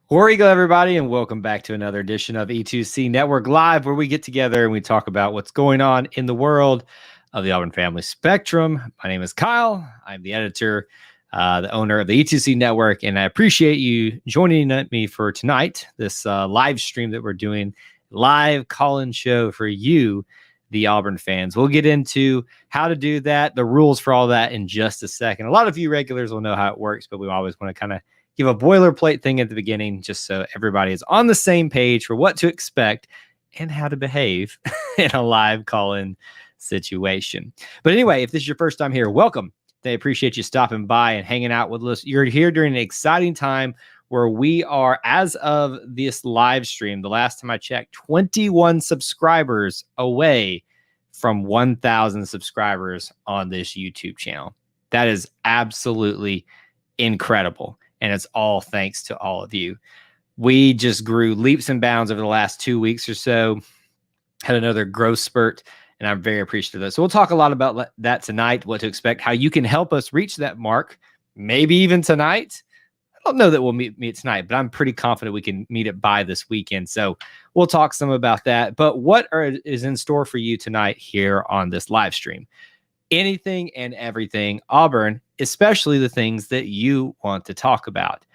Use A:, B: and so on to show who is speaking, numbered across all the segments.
A: Where you go, everybody, and welcome back to another edition of E2C Network Live, where we get together and we talk about what's going on in the world of the Auburn Family Spectrum. My name is Kyle. I'm the editor, the owner of the E2C Network, and I appreciate you joining me for tonight, this live stream that we're doing, live call-in show for you, the Auburn fans. We'll get into how to do that, the rules for all that in just a second. A lot of you regulars will know how it works, but we always want to kind of give a boilerplate thing at the beginning just so everybody is on the same page for what to expect and how to behave in a live call-in situation. But anyway, if this is your first time here, welcome. They appreciate you stopping by and hanging out with us. You're here during an exciting time where we are, as of this live stream, the last time I checked, 21 subscribers away from 1,000 subscribers on this YouTube channel. That is absolutely incredible. And it's all thanks to all of you. We just grew leaps and bounds over the last 2 weeks or so, had another growth spurt, and I'm very appreciative of that. So we'll talk a lot about that tonight, what to expect, how you can help us reach that mark, maybe even tonight. I don't know that we'll meet tonight, but I'm pretty confident we can meet it by this weekend. So we'll talk some about that. But what is in store for you tonight here on this live stream? Anything and everything Auburn, especially the things that you want to talk about.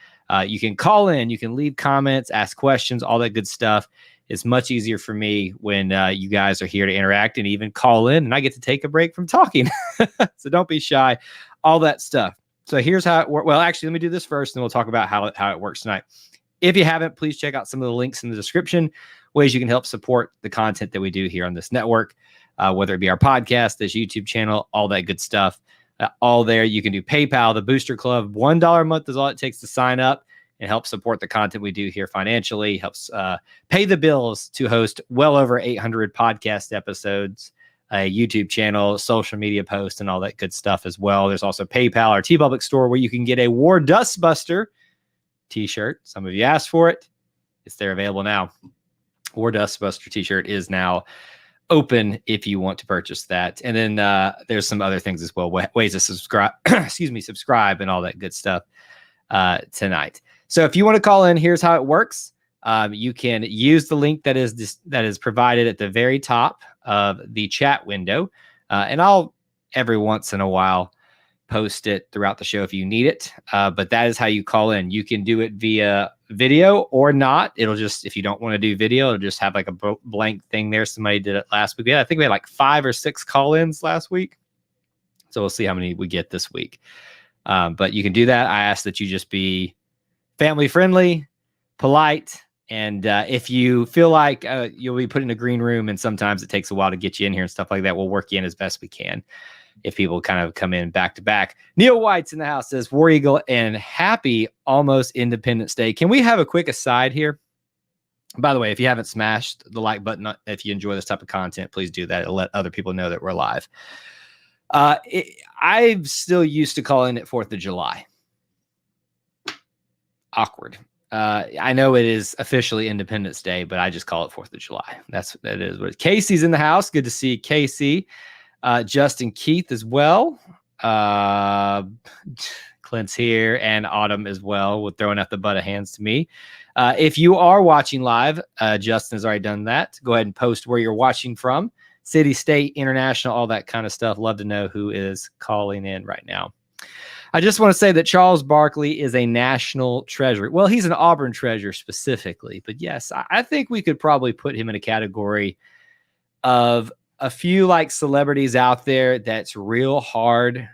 A: You can call in, you can leave comments, ask questions, all that good stuff. It's much easier for me when you guys are here to interact and even call in, and I get to take a break from talking. So don't be shy, all that stuff. So here's how it works. Well, actually, let me do this first, and we'll talk about how it works tonight. If you haven't, please check out some of the links in the description, ways you can help support the content that we do here on this network. Whether it be our podcast, this YouTube channel, all that good stuff, all there. You can do PayPal, the Booster Club. $1 a month is all it takes to sign up and help support the content we do here financially, helps pay the bills to host well over 800 podcast episodes, a YouTube channel, social media posts, and all that good stuff as well. There's also PayPal, our TeePublic store, where you can get a War Dustbuster t-shirt. Some of you asked for it. It's there available now. War Dustbuster t-shirt is now open if you want to purchase that. And then there's some other things as well, ways to subscribe, subscribe and all that good stuff tonight. So if you want to call in, here's how it works. You can use the link that is provided at the very top of the chat window. And I'll every once in a while post it throughout the show if you need it. But that is how you call in. You can do it via video or not. It'll just, if you don't want to do video, it'll just have like a blank thing there. Somebody did it last week. Yeah, I think we had like 5 or 6 call-ins last week. So we'll see how many we get this week. But you can do that. I ask that you just be family friendly, polite. And if you feel like you'll be put in a green room and sometimes it takes a while to get you in here and stuff like that, we'll work you in as best we can. If people kind of come in back to back. Neil White's in the house, says War Eagle and happy almost Independence Day. Can we have a quick aside here? By the way, if you haven't smashed the like button, if you enjoy this type of content, please do that. It'll let other people know that we're live. I'm still used to calling it 4th of July. Awkward. I know it is officially Independence Day, but I just call it 4th of July. That is what Casey's in the house. Good to see Casey. Justin Keith as well. Clint's here and Autumn as well. We're throwing out the butt of hands to me. If you are watching live, Justin has already done that. Go ahead and post where you're watching from. City, state, international, all that kind of stuff. Love to know who is calling in right now. I just want to say that Charles Barkley is a national treasure. Well, he's an Auburn treasure specifically. But yes, I think we could probably put him in a category of a few like celebrities out there that's real hard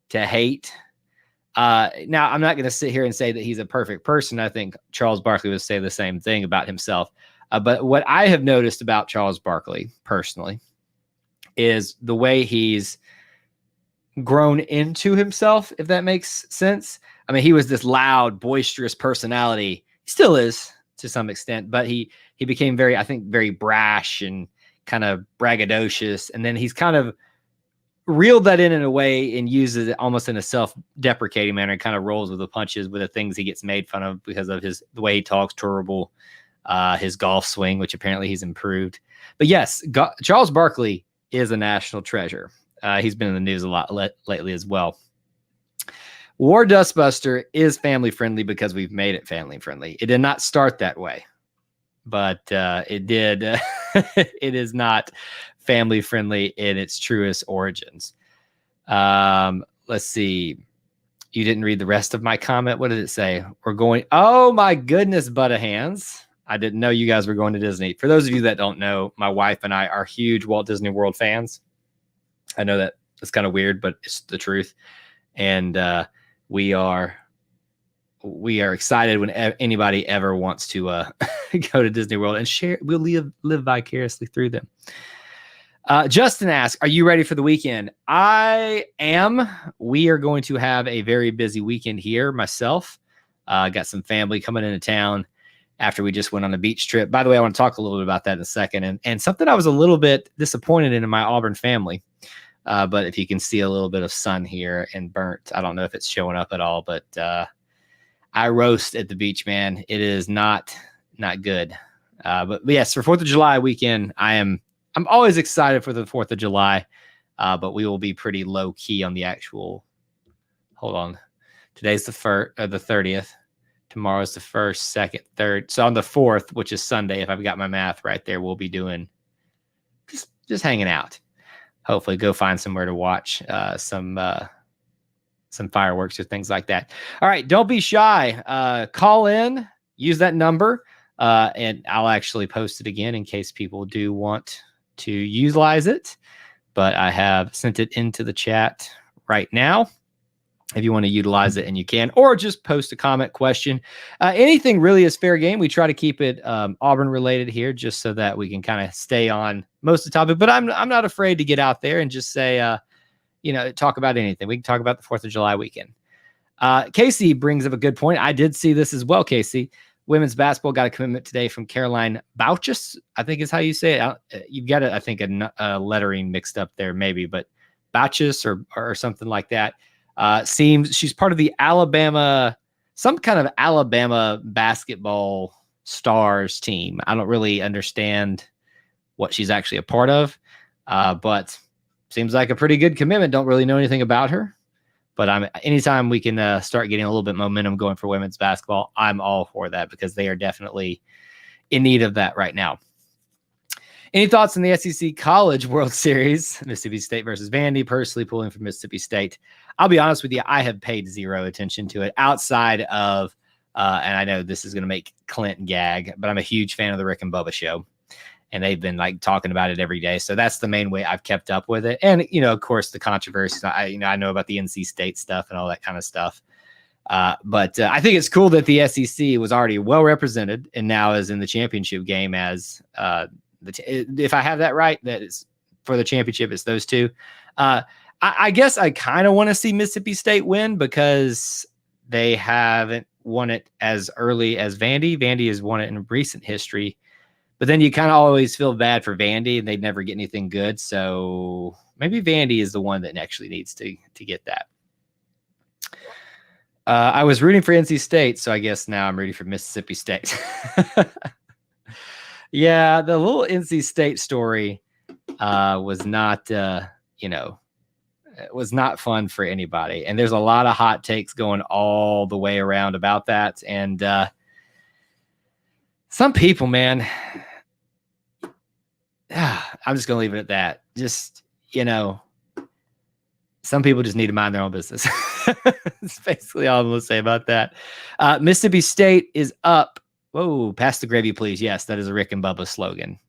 A: to hate. Now, I'm not going to sit here and say that he's a perfect person. I think Charles Barkley would say the same thing about himself. But what I have noticed about Charles Barkley personally is the way he's grown into himself, if that makes sense. I mean, he was this loud, boisterous personality. He still is to some extent, but he became very brash and kind of braggadocious. And then he's kind of reeled that in a way and uses it almost in a self-deprecating manner and kind of rolls with the punches with the things he gets made fun of because of the way he talks, terrible, his golf swing, which apparently he's improved. But yes, Charles Barkley is a national treasure. He's been in the news a lot lately as well. War Dustbuster is family friendly because we've made it family friendly. It did not start that way, but it did. It is not family friendly in its truest origins. Let's see. You didn't read the rest of my comment. What did it say? We're going. Oh my goodness, Butta Hands. I didn't know you guys were going to Disney. For those of you that don't know, my wife and I are huge Walt Disney World fans. I know that it's kind of weird, but it's the truth. And we are excited when anybody ever wants to go to Disney World and share. We'll live vicariously through them. Justin asks, are you ready for the weekend? I am. We are going to have a very busy weekend here myself. Got some family coming into town after we just went on a beach trip. By the way, I want to talk a little bit about that in a second. And something I was a little bit disappointed in my Auburn family. But if you can see a little bit of sun here and burnt, I don't know if it's showing up at all, but I roast at the beach, man. It is not good. But yes, for 4th of July weekend, I'm always excited for the 4th of July, but we will be pretty low key on the actual. Hold on. Today's the 30th. Tomorrow's the 1st, 2nd, 3rd. So on the 4th, which is Sunday, if I've got my math right there, we'll be doing just hanging out. Hopefully go find somewhere to watch some fireworks or things like that. All right. Don't be shy. Call in, use that number, and I'll actually post it again in case people do want to utilize it. But I have sent it into the chat right now if you want to utilize it, and you can, or just post a comment, question. Anything really is fair game. We try to keep it Auburn related here just so that we can kind of stay on most of the topic. But I'm not afraid to get out there and just say, talk about anything. We can talk about the 4th of July weekend. Casey brings up a good point. I did see this as well, Casey. Women's basketball got a commitment today from Caroline Bouchus, I think is how you say it. You've got, I think, a lettering mixed up there maybe, but Bouchus or something like that. Seems she's part of the some kind of Alabama basketball stars team. I don't really understand what she's actually a part of, but seems like a pretty good commitment. Don't really know anything about her, but anytime we can start getting a little bit momentum going for women's basketball, I'm all for that because they are definitely in need of that right now. Any thoughts on the SEC College World Series? Mississippi State versus Vandy. Personally pulling for Mississippi State. I'll be honest with you, I have paid zero attention to it outside of, and I know this is going to make Clint gag, but I'm a huge fan of the Rick and Bubba show. And they've been like talking about it every day. So that's the main way I've kept up with it. And, of course, the controversy. I know about the NC State stuff and all that kind of stuff. But I think it's cool that the SEC was already well represented and now is in the championship game as if I have that right, that is for the championship, it's those two. I guess I kind of want to see Mississippi State win because they haven't won it as early as Vandy. Vandy has won it in recent history, but then you kind of always feel bad for Vandy and they'd never get anything good. So maybe Vandy is the one that actually needs to get that. I was rooting for NC State, so I guess now I'm rooting for Mississippi State. Yeah, the little NC State story was not, it was not fun for anybody. And there's a lot of hot takes going all the way around about that. And some people, man, I'm just going to leave it at that. Just, some people just need to mind their own business. That's basically all I'm going to say about that. Mississippi State is up. Whoa, pass the gravy, please. Yes, that is a Rick and Bubba slogan.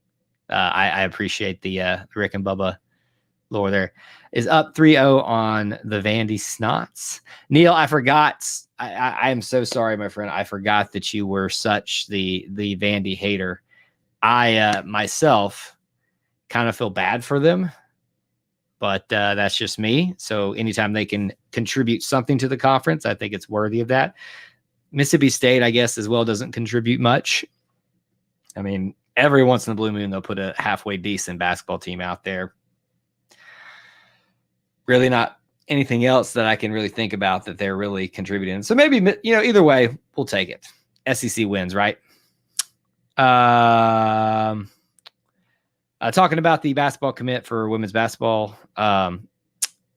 A: I appreciate the Rick and Bubba lore there. Is up 3-0 on the Vandy Snots. Neil, I forgot. I am so sorry, my friend. I forgot that you were such the Vandy hater. I myself kind of feel bad for them, but that's just me. So anytime they can contribute something to the conference, I think it's worthy of that. Mississippi State, I guess, as well, doesn't contribute much. I mean, every once in a blue moon, they'll put a halfway decent basketball team out there. Really not anything else that I can really think about that they're really contributing. So maybe, either way, we'll take it. SEC wins, right? Talking about the basketball commit for women's basketball.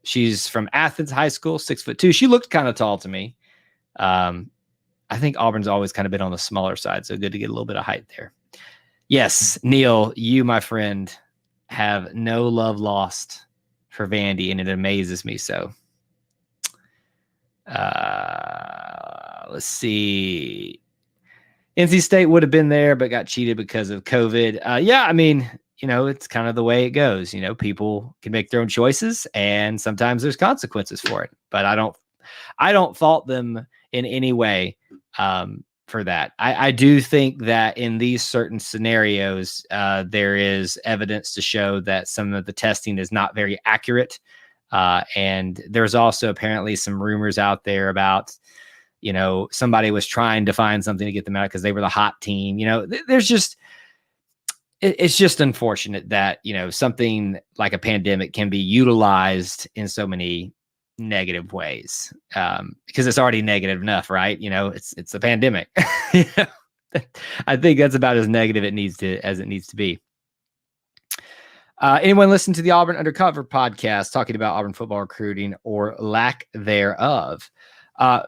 A: She's from Athens High School, 6'2". She looked kind of tall to me. I think Auburn's always kind of been on the smaller side, so good to get a little bit of height there. Yes, Neil, you, my friend, have no love lost for Vandy, and it amazes me so. Let's see. NC State would have been there, but got cheated because of COVID. Yeah, I mean, it's kind of the way it goes. People can make their own choices, and sometimes there's consequences for it. But I don't fault them in any way for that. I do think that in these certain scenarios, there is evidence to show that some of the testing is not very accurate. And there's also apparently some rumors out there about, somebody was trying to find something to get them out because they were the hot team. There's just, it's just unfortunate that, something like a pandemic can be utilized in so many negative ways, because it's already negative enough, right? It's a pandemic. I think that's about as negative as it needs to be. Anyone listen to the Auburn Undercover podcast talking about Auburn football recruiting or lack thereof?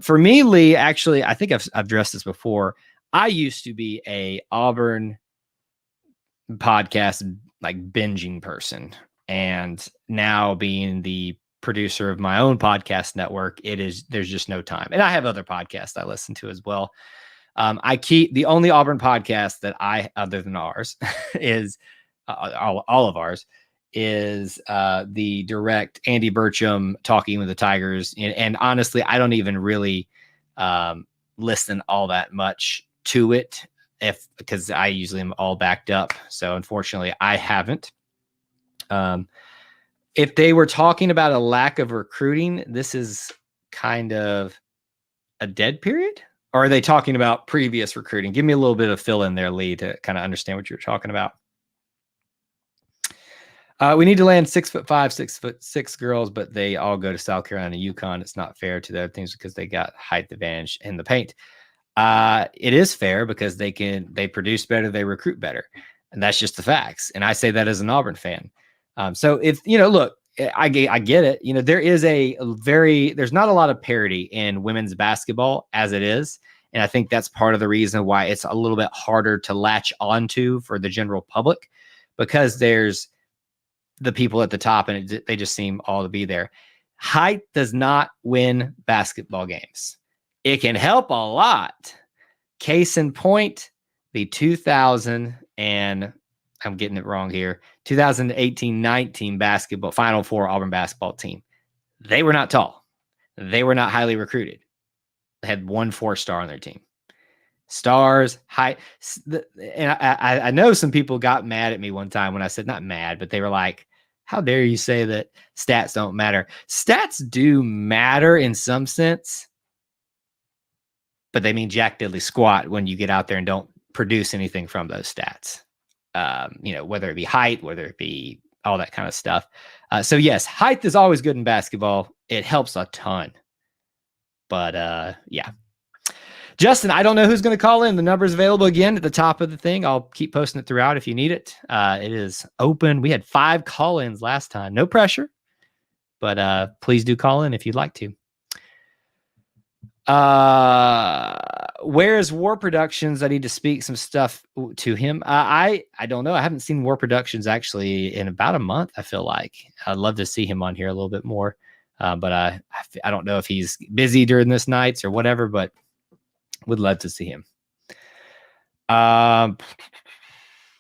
A: For me, Lee, actually, I think I've addressed this before. I used to be a Auburn podcast like binging person, and now being the producer of my own podcast network, there's just no time. And I have other podcasts I listen to as well. I keep the only Auburn podcast that other than ours is all of ours is the direct Andy Burcham Talking with the Tigers. And honestly, I don't even really listen all that much to it because I usually am all backed up. So unfortunately, I haven't. If they were talking about a lack of recruiting, this is kind of a dead period? Or are they talking about previous recruiting? Give me a little bit of fill in there, Lee, to kind of understand what you're talking about. We need to land 6'5", 6'6" girls, but they all go to South Carolina, UConn. It's not fair to the other things because they got height advantage in the paint. It is fair because they produce better, they recruit better. And that's just the facts. And I say that as an Auburn fan. So if, look, I get it. There's not a lot of parity in women's basketball as it is. And I think that's part of the reason why it's a little bit harder to latch onto for the general public, because there's the people at the top and they just seem all to be there. Height does not win basketball games. It can help a lot. Case in point, the 2000 and I'm getting it wrong here, 2018-19 basketball Final Four Auburn basketball team. They were not tall. They were not highly recruited. They had 1 4-star on their team. Stars, height. And I know some people got mad at me one time when I said, not mad, but they were like, how dare you say that stats don't matter? Stats do matter in some sense, but they mean jack diddly squat when you get out there and don't produce anything from those stats. Whether it be height, whether it be all that kind of stuff. So yes, height is always good in basketball. It helps a ton. But yeah. Justin, I don't know who's going to call in. The number is available again at the top of the thing. I'll keep posting it throughout if you need it. It is open. We had 5 call-ins last time. No pressure, but please do call in if you'd like to. Where's War Productions? I need to speak some stuff to him. I don't know. I haven't seen War Productions actually in about a month. I feel like I'd love to see him on here a little bit more. But I don't know if he's busy during this nights or whatever, but would love to see him.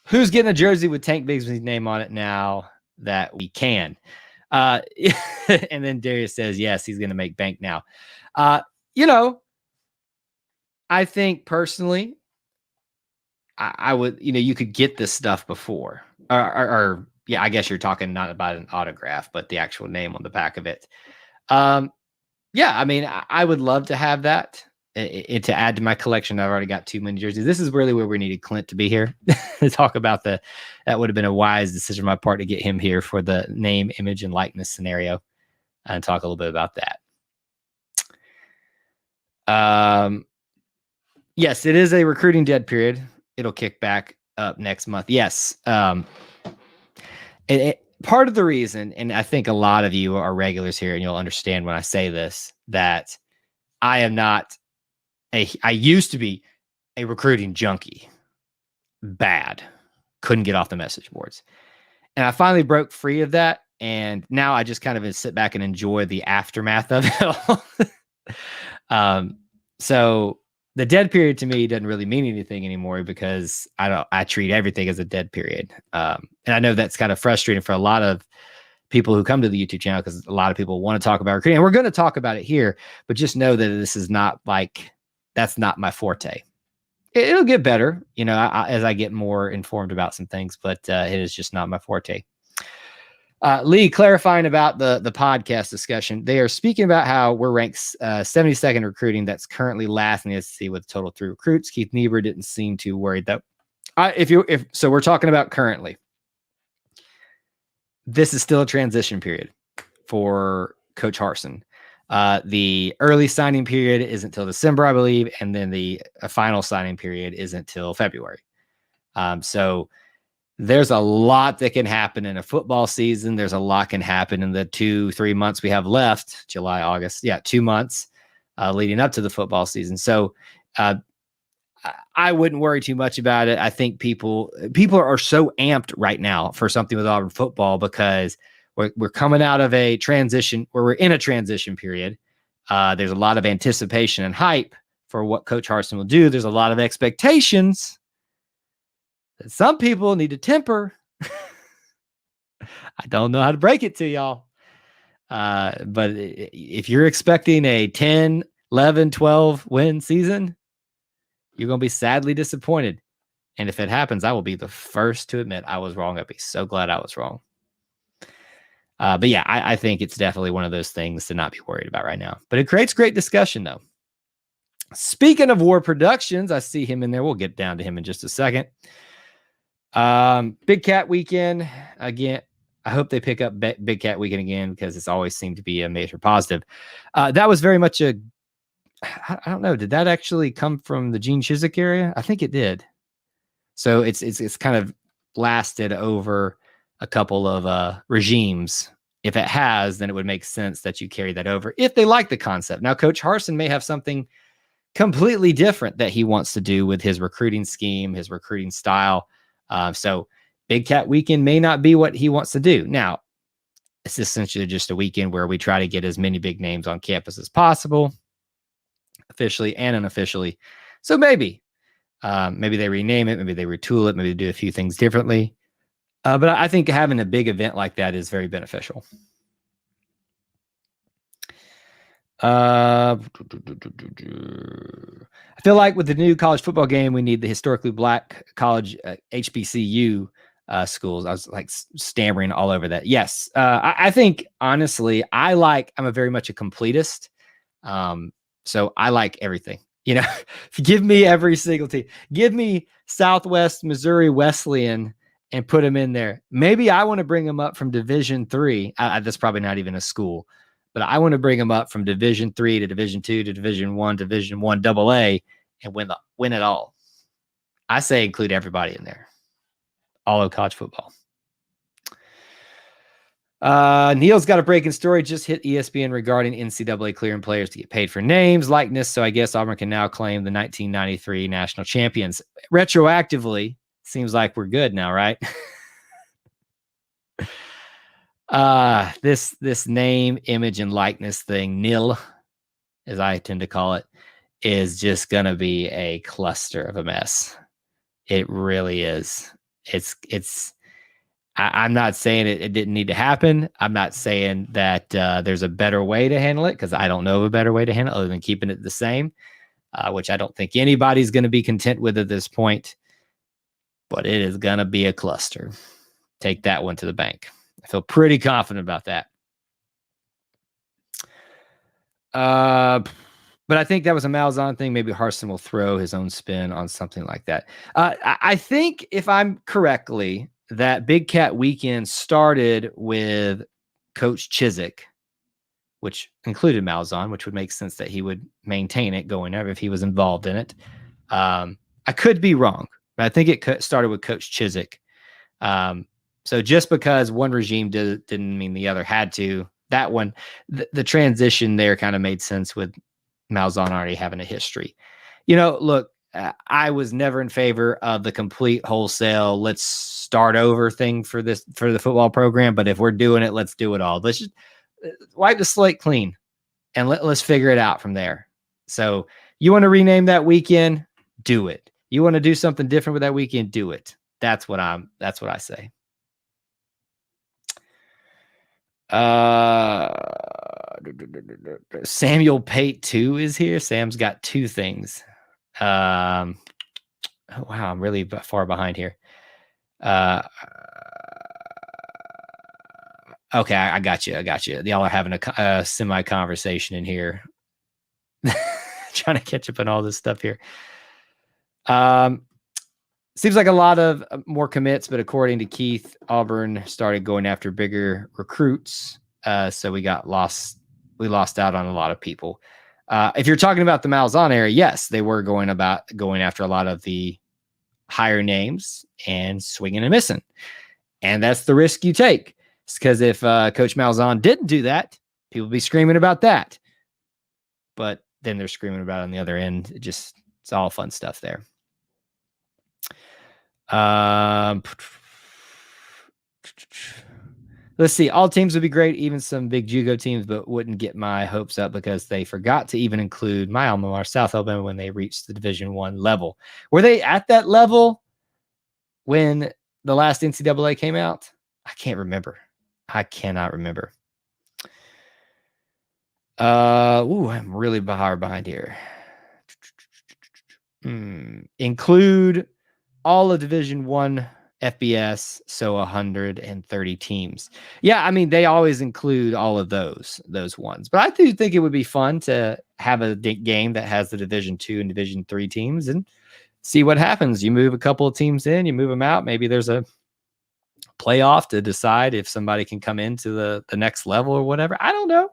A: Who's getting a jersey with Tank Bigsby's name on it now that we can? And then Darius says, yes, he's going to make bank now. I think personally, I would, you could get this stuff before, or yeah, I guess you're talking not about an autograph, but the actual name on the back of it. Yeah, I mean, I would love to have that to add to my collection. I've already got too many jerseys. This is really where we needed Clint to be here to talk about that would have been a wise decision on my part to get him here for the name, image, and likeness scenario and talk a little bit about that. Yes, it is a recruiting dead period. It'll kick back up next month. Yes. part of the reason, and I think a lot of you are regulars here and you'll understand when I say this, that I am not I used to be a recruiting junkie. Bad. Couldn't get off the message boards. And I finally broke free of that. And now I just kind of sit back and enjoy the aftermath of it all. So the dead period to me doesn't really mean anything anymore because I treat everything as a dead period. And I know that's kind of frustrating for a lot of people who come to the YouTube channel because a lot of people want to talk about recruiting. And we're going to talk about it here, but just know that this is not like, that's not my forte. It'll get better, as I get more informed about some things, but it is just not my forte. Lee, clarifying about the podcast discussion, they are speaking about how we're ranked 72nd recruiting. That's currently last in the SEC with total 3 recruits. Keith Niebuhr didn't seem too worried though. So we're talking about currently. This is still a transition period for Coach Harsin. The early signing period isn't until December, I believe, and then the final signing period isn't until February. So there's a lot that can happen in a football season. There's a lot can happen in the 2-3 months we have left, July, August. Yeah, 2 months leading up to the football season. So I wouldn't worry too much about it. I think people are so amped right now for something with Auburn football because we're coming out of a transition where we're in a transition period. There's a lot of anticipation and hype for what Coach Harsin will do. There's a lot of expectations that some people need to temper. I don't know how to break it to y'all. But if you're expecting a 10, 11, 12 win season, you're going to be sadly disappointed. And if it happens, I will be the first to admit I was wrong. I'd be so glad I was wrong. But yeah, I think it's definitely one of those things to not be worried about right now. But it creates great discussion, though. Speaking of War Productions, I see him in there. We'll get down to him in just a second. Big Cat Weekend again. I hope they pick up Big Cat Weekend again because it's always seemed to be a major positive. That was very much I don't know. Did that actually come from the Gene Chizik area? I think it did. So it's kind of lasted over a couple of regimes. If it has, then it would make sense that you carry that over if they like the concept. Now, Coach Harsin may have something completely different that he wants to do with his recruiting scheme, his recruiting style. So Big Cat Weekend may not be what he wants to do. Now, it's essentially just a weekend where we try to get as many big names on campus as possible, officially and unofficially. So maybe they rename it, maybe they retool it, maybe they do a few things differently. But I think having a big event like that is very beneficial. I feel like with the new college football game, we need the historically black college HBCU schools. I was like stammering all over that. Yes. I think honestly, I'm very much a completist. So I like everything, give me every single team, give me Southwest Missouri Wesleyan and put them in there. Maybe I want to bring them up from Division III. That's probably not even a school, but I want to bring them up from Division III to Division II to Division I, Division I AA, and win it all. I say include everybody in there. All of college football. Neil's got a breaking story. Just hit ESPN regarding NCAA clearing players to get paid for names, likeness. So I guess Auburn can now claim the 1993 national champions retroactively. Seems like we're good now, right? This name, image, and likeness thing, NIL, as I tend to call it, is just gonna be a cluster of a mess. It really is. I'm not saying it didn't need to happen. I'm not saying that there's a better way to handle it because I don't know of a better way to handle it other than keeping it the same, which I don't think anybody's going to be content with at this point. But it is going to be a cluster. Take that one to the bank. I feel pretty confident about that. But I think that was a Malzahn thing. Maybe Harsin will throw his own spin on something like that. I think, if I'm correctly, that Big Cat Weekend started with Coach Chizik, which included Malzahn, which would make sense that he would maintain it going over if he was involved in it. I could be wrong, but I think it started with Coach Chizik. So just because one regime didn't mean the other had to. That one, the transition there kind of made sense with Malzahn already having a history. Look, I was never in favor of the complete wholesale let's start over thing for the football program. But if we're doing it, let's do it all. Let's just wipe the slate clean and let's figure it out from there. So you want to rename that weekend? Do it. You want to do something different with that weekend? Do it. That's what I say. Samuel Pate 2 is here. Sam's got 2 things. Oh, wow, I'm really far behind here. Okay, I got you. Y'all are having a semi conversation in here. Trying to catch up on all this stuff here. Seems like a lot of more commits, but according to Keith, Auburn started going after bigger recruits. So we lost out on a lot of people. If you're talking about the Malzahn area, yes, they were going after a lot of the higher names and swinging and missing. And that's the risk you take. Because if Coach Malzahn didn't do that, people would be screaming about that. But then they're screaming about it on the other end. It's all fun stuff there. Let's see. All teams would be great, even some big JUCO teams, but wouldn't get my hopes up because they forgot to even include my alma mater, South Alabama, when they reached the Division I level. Were they at that level when the last NCAA came out? I can't remember. I cannot remember. I'm really behind here. Include all of Division I FBS, so 130 teams. Yeah, I mean, they always include all of those ones. But I do think it would be fun to have a game that has the Division II and Division III teams and see what happens. You move a couple of teams in, you move them out. Maybe there's a playoff to decide if somebody can come into the next level or whatever. I don't know.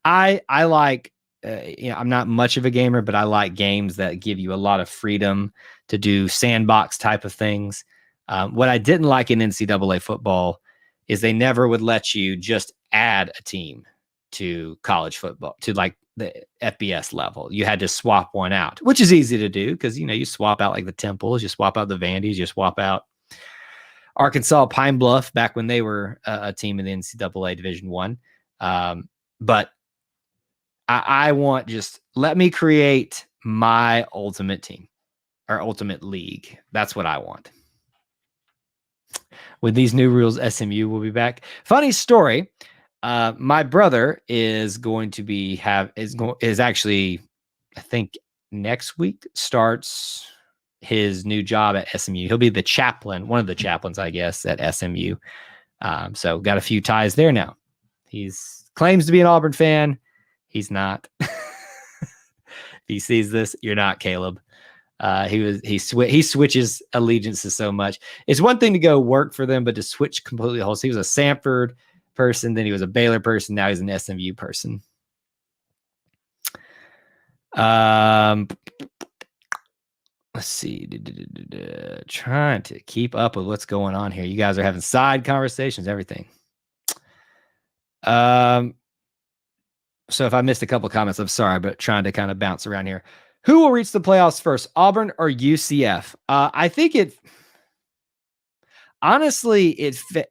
A: I like, I'm not much of a gamer, but I like games that give you a lot of freedom to do sandbox type of things. What I didn't like in NCAA football is they never would let you just add a team to college football, to like the FBS level. You had to swap one out, which is easy to do because, you swap out like the Temples, you swap out the Vandy's, you swap out Arkansas Pine Bluff back when they were a team in the NCAA Division I. But I want let me create my ultimate team or ultimate league. That's what I want. With these new rules, SMU will be back. Funny story. My brother is going to be is actually, I think next week starts his new job at SMU. He'll be the chaplain, one of the chaplains, I guess, at SMU. So got a few ties there now. He's claims to be an Auburn fan. He's not. If he sees this, you're not, Caleb. He switches allegiances so much. It's one thing to go work for them, but to switch completely wholesale. He was a Samford person, then he was a Baylor person, now he's an SMU person. Let's see. Trying to keep up with what's going on here. You guys are having side conversations, everything. So if I missed a couple of comments, I'm sorry, but trying to kind of bounce around here. Who will reach the playoffs first, Auburn or UCF? I think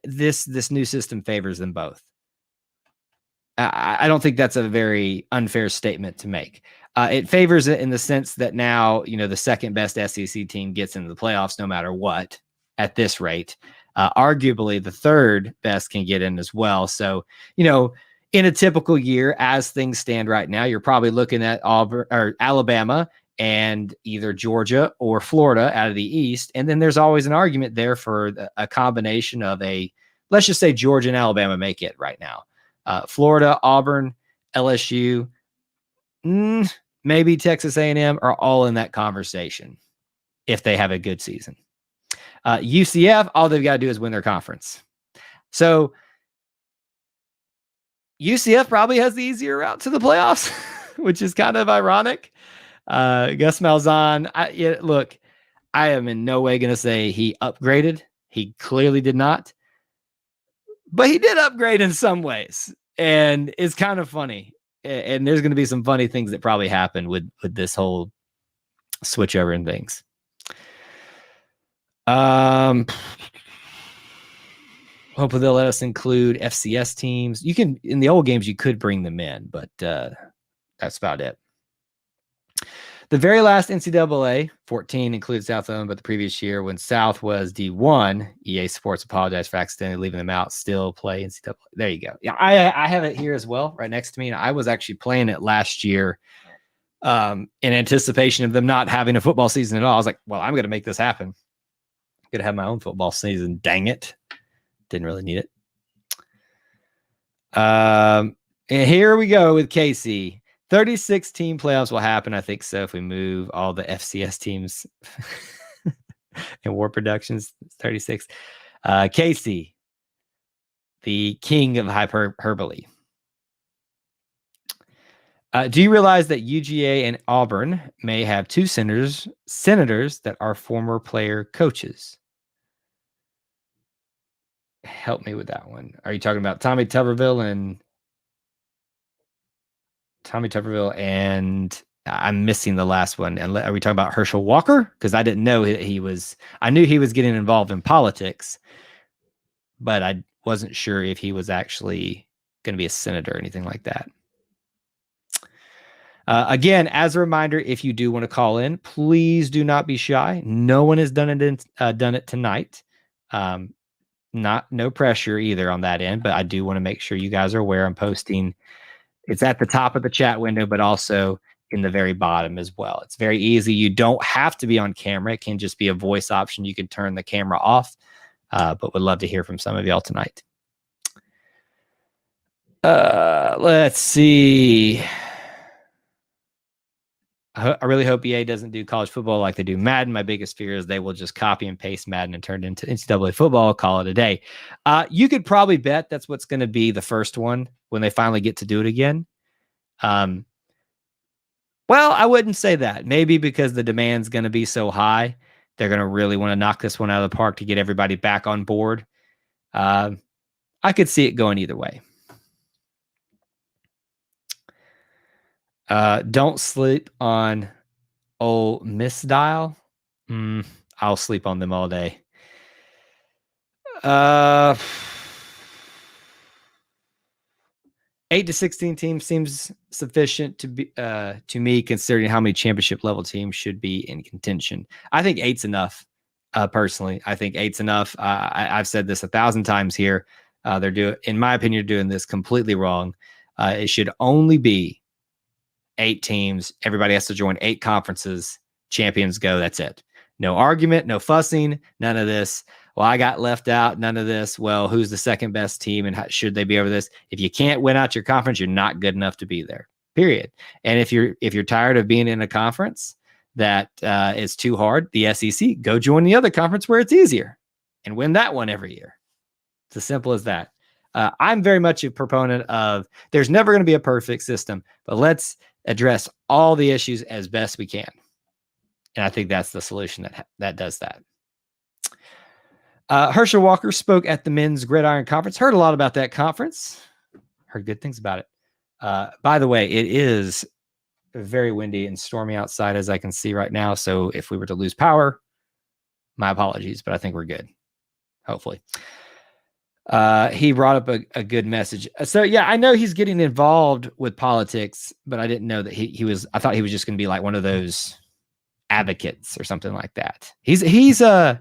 A: this new system favors them both. I don't think that's a very unfair statement to make. It favors it in the sense that now, the second best SEC team gets into the playoffs no matter what at this rate. Arguably, the third best can get in as well. So, in a typical year, as things stand right now, you're probably looking at Auburn or Alabama and either Georgia or Florida out of the East. And then there's always an argument there for a combination of let's just say Georgia and Alabama make it right now. Florida, Auburn, LSU, maybe Texas A&M are all in that conversation if they have a good season. UCF, all they've got to do is win their conference. So UCF probably has the easier route to the playoffs, which is kind of ironic. Gus Malzahn, look, I am in no way going to say he upgraded He clearly did not, but he did upgrade in some ways, and it's kind of funny. And there's going to be some funny things that probably happen with this whole switch over and things. Hopefully they'll let us include FCS teams. You can, in the old games, you could bring them in, but that's about it. The very last NCAA 14 includes South Alabama, but the previous year when South was D1, EA Sports apologized for accidentally leaving them out. Still play NCAA. There you go. Yeah, I have it here as well, right next to me. And I was actually playing it last year in anticipation of them not having a football season at all. I was like, well, I'm going to make this happen. I'm going to have my own football season. Dang it. Didn't really need it. And here we go with Casey. 36 team playoffs will happen. I think so if we move all the FCS teams and War Productions. 36. Casey, the king of hyperbole. Do you realize that UGA and Auburn may have two senators that are former player coaches? Help me with that one. Are you talking about Tommy Tuberville and I'm missing the last one. And are we talking about Herschel Walker? Because I didn't know he was. I knew he was getting involved in politics, but I wasn't sure if he was actually going to be a senator or anything like that. Again, as a reminder, if you do want to call in, please do not be shy. No one has done it tonight. No pressure either on that end, but I do want to make sure you guys are aware I'm posting. It's at the top of the chat window, but also in the very bottom as well. It's very easy. You don't have to be on camera. It can just be a voice option. You can turn the camera off, but would love to hear from some of y'all tonight. Let's see. I really hope EA doesn't do college football like they do Madden. My biggest fear is they will just copy and paste Madden and turn it into NCAA football, call it a day. You could probably bet that's what's going to be the first one when they finally get to do it again. Well, I wouldn't say that. Maybe because the demand's going to be so high, they're going to really want to knock this one out of the park to get everybody back on board. I could see it going either way. Don't sleep on Ole Miss dial. I'll sleep on them all day. 8 to 16 teams seems sufficient to me, considering how many championship level teams should be in contention. I think 8's enough. Personally, I think 8's enough. I've said this 1,000 times here. In my opinion, doing this completely wrong. It should only be 8 teams. Everybody has to join 8 conferences. Champions go. That's it. No argument, no fussing, none of this. Well, I got left out. None of this. Well, who's the second best team and should they be over this? If you can't win out your conference, you're not good enough to be there. Period. And if you're tired of being in a conference that is too hard, the SEC, go join the other conference where it's easier and win that one every year. It's as simple as that. I'm very much a proponent of there's never going to be a perfect system, but let's address all the issues as best we can. And I think that's the solution that does that. Herschel Walker spoke at the Men's Gridiron Conference. Heard a lot about that conference. Heard good things about it. By the way, it is very windy and stormy outside, as I can see right now. So if we were to lose power, my apologies, but I think we're good. Hopefully. He brought up a good message. So yeah, I know he's getting involved with politics, but I didn't know that he was. I thought he was just going to be like one of those advocates or something like that. I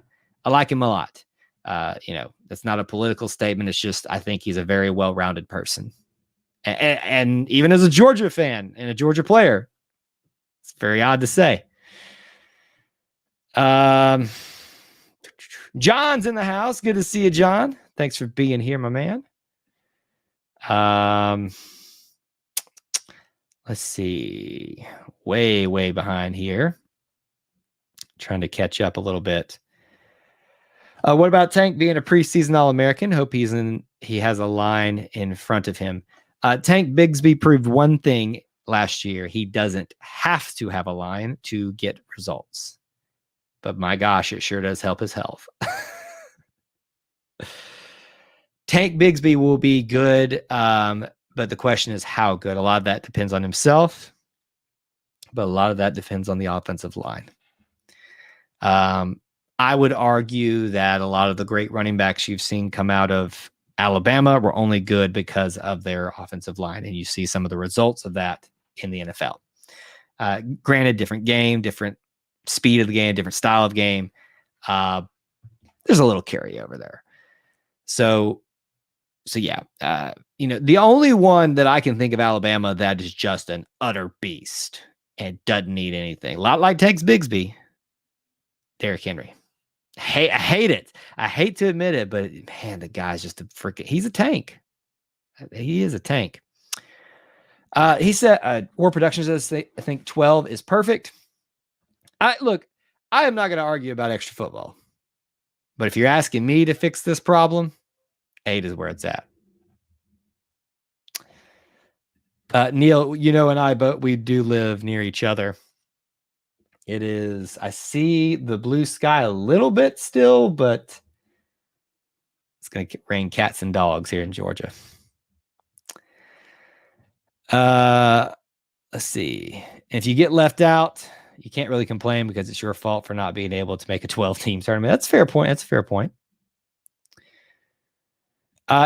A: like him a lot. That's not a political statement. It's just I think he's a very well-rounded person, and even as a Georgia fan and a Georgia player, it's very odd to say. John's in the house. Good to see you, John. Thanks for being here, my man. Let's see. Way behind here. Trying to catch up a little bit. What about Tank being a preseason All-American? Hope he has a line in front of him. Tank Bigsby proved one thing last year. He doesn't have to have a line to get results. But my gosh, it sure does help his health. Tank Bigsby will be good, but the question is how good. A lot of that depends on himself, but a lot of that depends on the offensive line. I would argue that a lot of the great running backs you've seen come out of Alabama were only good because of their offensive line, and you see some of the results of that in the NFL. Granted, different game, different speed of the game, different style of game. There's a little carryover there. So yeah, the only one that I can think of Alabama that is just an utter beast and doesn't need anything, a lot like Tex Bigsby, Derrick Henry. I hate it. I hate to admit it, but man, the guy's just he's a tank. He is a tank. He said, War Productions says, I think 12 is perfect. I am not going to argue about extra football, but if you're asking me to fix this problem, 8 is where it's at. Neil, and I, but we do live near each other. It is, I see the blue sky a little bit still, but it's going to rain cats and dogs here in Georgia. Let's see. If you get left out, you can't really complain because it's your fault for not being able to make a 12-team tournament. That's a fair point. That's a fair point.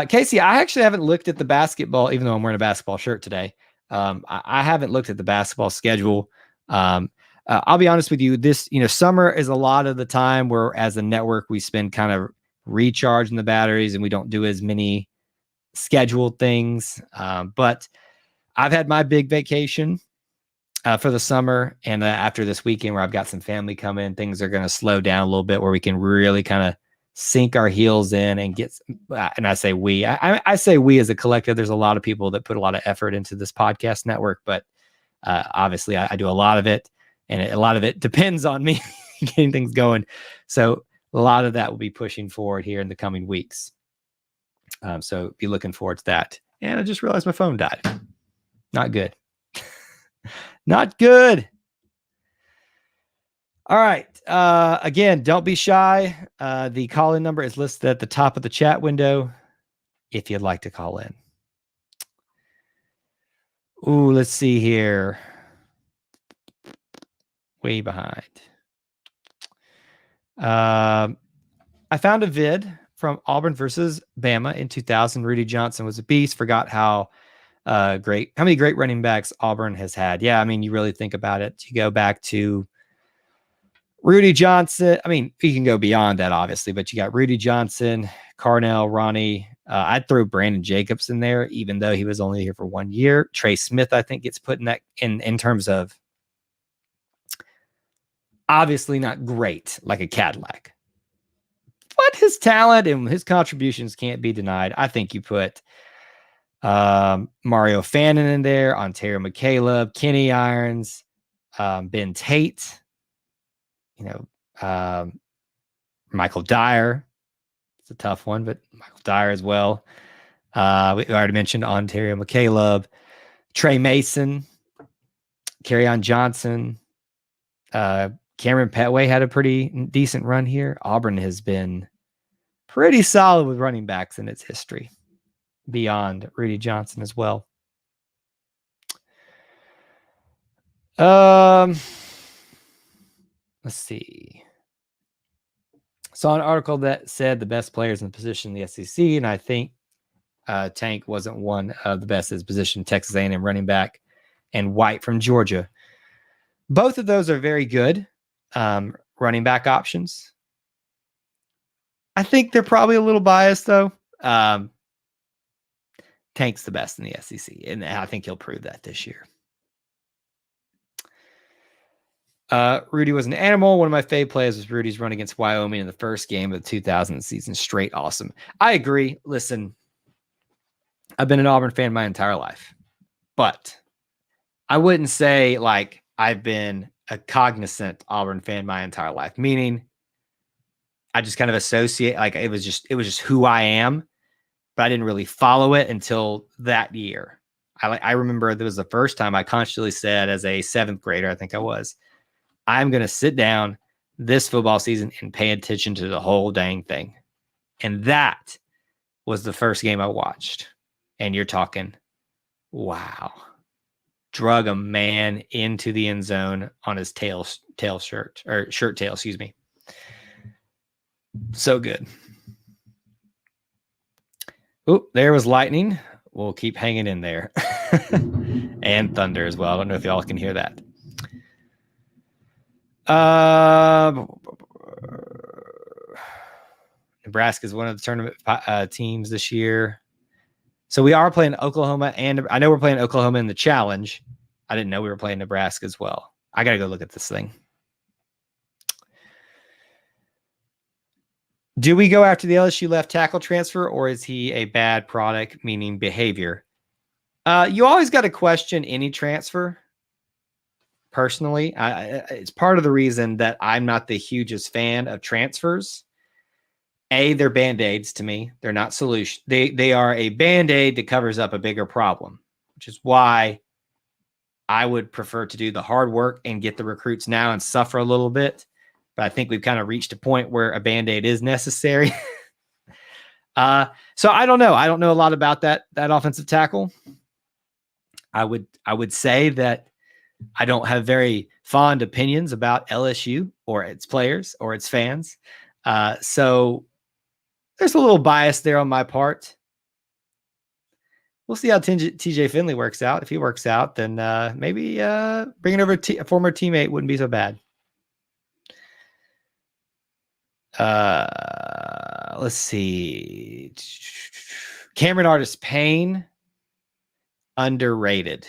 A: Casey, I actually haven't looked at the basketball, even though I'm wearing a basketball shirt today. I haven't looked at the basketball schedule. I'll be honest with you. This, summer is a lot of the time where, as a network, we spend kind of recharging the batteries and we don't do as many scheduled things. But I've had my big vacation for the summer, and after this weekend where I've got some family come in, things are going to slow down a little bit where we can really kind of sink our heels in and get, and I say we, I say we as a collective. There's a lot of people that put a lot of effort into this podcast network, but obviously I do a lot of it, and a lot of it depends on me getting things going. So a lot of that will be pushing forward here in the coming weeks. So be looking forward to that. And I just realized my phone died. Not good. Not good. All right. Again, don't be shy. The call-in number is listed at the top of the chat window if you'd like to call in. Ooh, let's see here. Way behind. I found a vid from Auburn versus Bama in 2000. Rudy Johnson was a beast. Forgot how many great running backs Auburn has had. Yeah, I mean, you really think about it. You go back to Rudy Johnson. I mean, you can go beyond that, obviously, but you got Rudy Johnson, Carnell, Ronnie. I'd throw Brandon Jacobs in there, even though he was only here for 1 year. Trey Smith, I think, gets put in that in terms of obviously not great like a Cadillac, but his talent and his contributions can't be denied. I think you put Mario Fannin in there, Ontario McCaleb, Kenny Irons, Ben Tate, Michael Dyer. It's a tough one, but Michael Dyer as well. We already mentioned Ontario McCaleb, Trey Mason, Kerryon Johnson, Cameron Petway had a pretty decent run here. Auburn has been pretty solid with running backs in its history, beyond Rudy Johnson as well. Let's see. Saw an article that said the best players in the position in the SEC, and I think Tank wasn't one of the best at his position. Texas A&M running back, and White from Georgia. Both of those are very good running back options. I think they're probably a little biased, though. Tank's the best in the SEC, and I think he'll prove that this year. Rudy was an animal. One of my fave plays was Rudy's run against Wyoming in the first game of the 2000 season. Straight awesome. I agree. Listen, I've been an Auburn fan my entire life, but I wouldn't say like I've been a cognizant Auburn fan my entire life, meaning I just kind of associate, like it was just who I am, but I didn't really follow it until that year. I remember it was the first time I consciously said, as a 7th grader, I think I was, I'm going to sit down this football season and pay attention to the whole dang thing. And that was the first game I watched. And you're talking, wow. Drug a man into the end zone on his tail shirt, or shirt tail, excuse me. So good. Oh, there was lightning. We'll keep hanging in there. And thunder as well. I don't know if y'all can hear that. Nebraska is one of the tournament teams this year. So we are playing Oklahoma, and I know we're playing Oklahoma in the challenge. I didn't know we were playing Nebraska as well. I got to go look at this thing. Do we go after the LSU left tackle transfer, or is he a bad product, meaning behavior? You always got to question any transfer. Personally, it's part of the reason that I'm not the hugest fan of transfers. They're Band-Aids to me. They're not solution. They are a Band-Aid that covers up a bigger problem, which is why I would prefer to do the hard work and get the recruits now and suffer a little bit. But I think we've kind of reached a point where a Band-Aid is necessary. So I don't know. I don't know a lot about that offensive tackle. I would say that I don't have very fond opinions about LSU or its players or its fans. So there's a little bias there on my part. We'll see how TJ Finley works out. If he works out, then maybe bringing over a former teammate wouldn't be so bad. Let's see. Cameron Artis-Payne, underrated.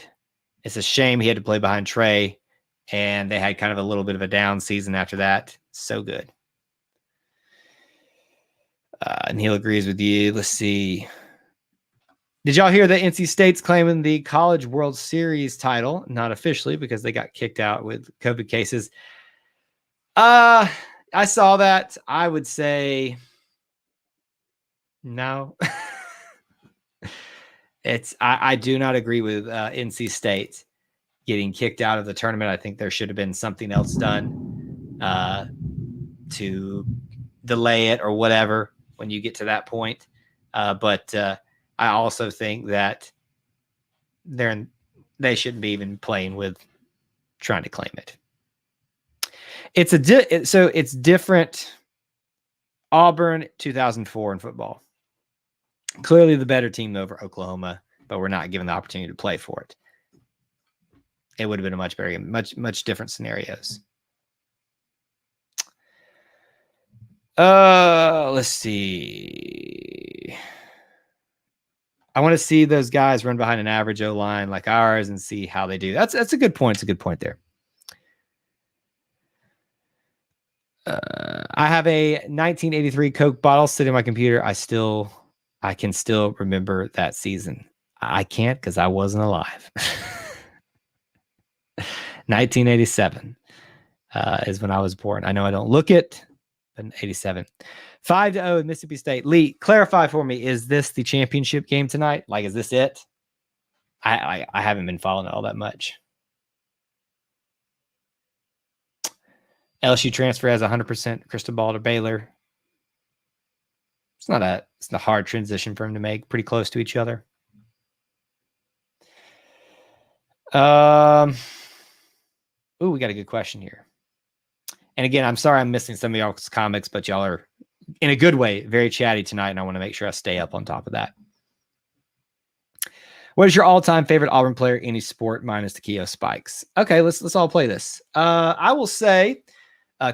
A: It's a shame he had to play behind Trey, and they had kind of a little bit of a down season after that. So good. Neil agrees with you. Let's see. Did y'all hear that NC State's claiming the College World Series title? Not officially, because they got kicked out with COVID cases. I saw that. I would say no. I do not agree with NC State getting kicked out of the tournament. I think there should have been something else done to delay it or whatever when you get to that point. But I also think that they shouldn't be even playing with trying to claim it. It's different. Auburn 2004 in football. Clearly the better team over Oklahoma, but we're not given the opportunity to play for it. It would have been a much better, much different scenarios. Let's see. I want to see those guys run behind an average O-line like ours and see how they do. That's a good point. It's a good point there. I have a 1983 Coke bottle sitting on my computer. I can still remember that season. I can't because I wasn't alive. 1987 is when I was born. I know I don't look it, but 87. 5-0 Mississippi State. Lee, clarify for me, is this the championship game tonight? Like, is this it? I haven't been following it all that much. LSU transfer has 100% crystal ball to Baylor. It's not a hard transition for him to make. Pretty close to each other. Ooh, we got a good question here. And again, I'm sorry I'm missing some of y'all's comics, but y'all are, in a good way, very chatty tonight, and I want to make sure I stay up on top of that. What is your all-time favorite Auburn player, any sport, minus the Keo Spikes? Okay, let's all play this. I will say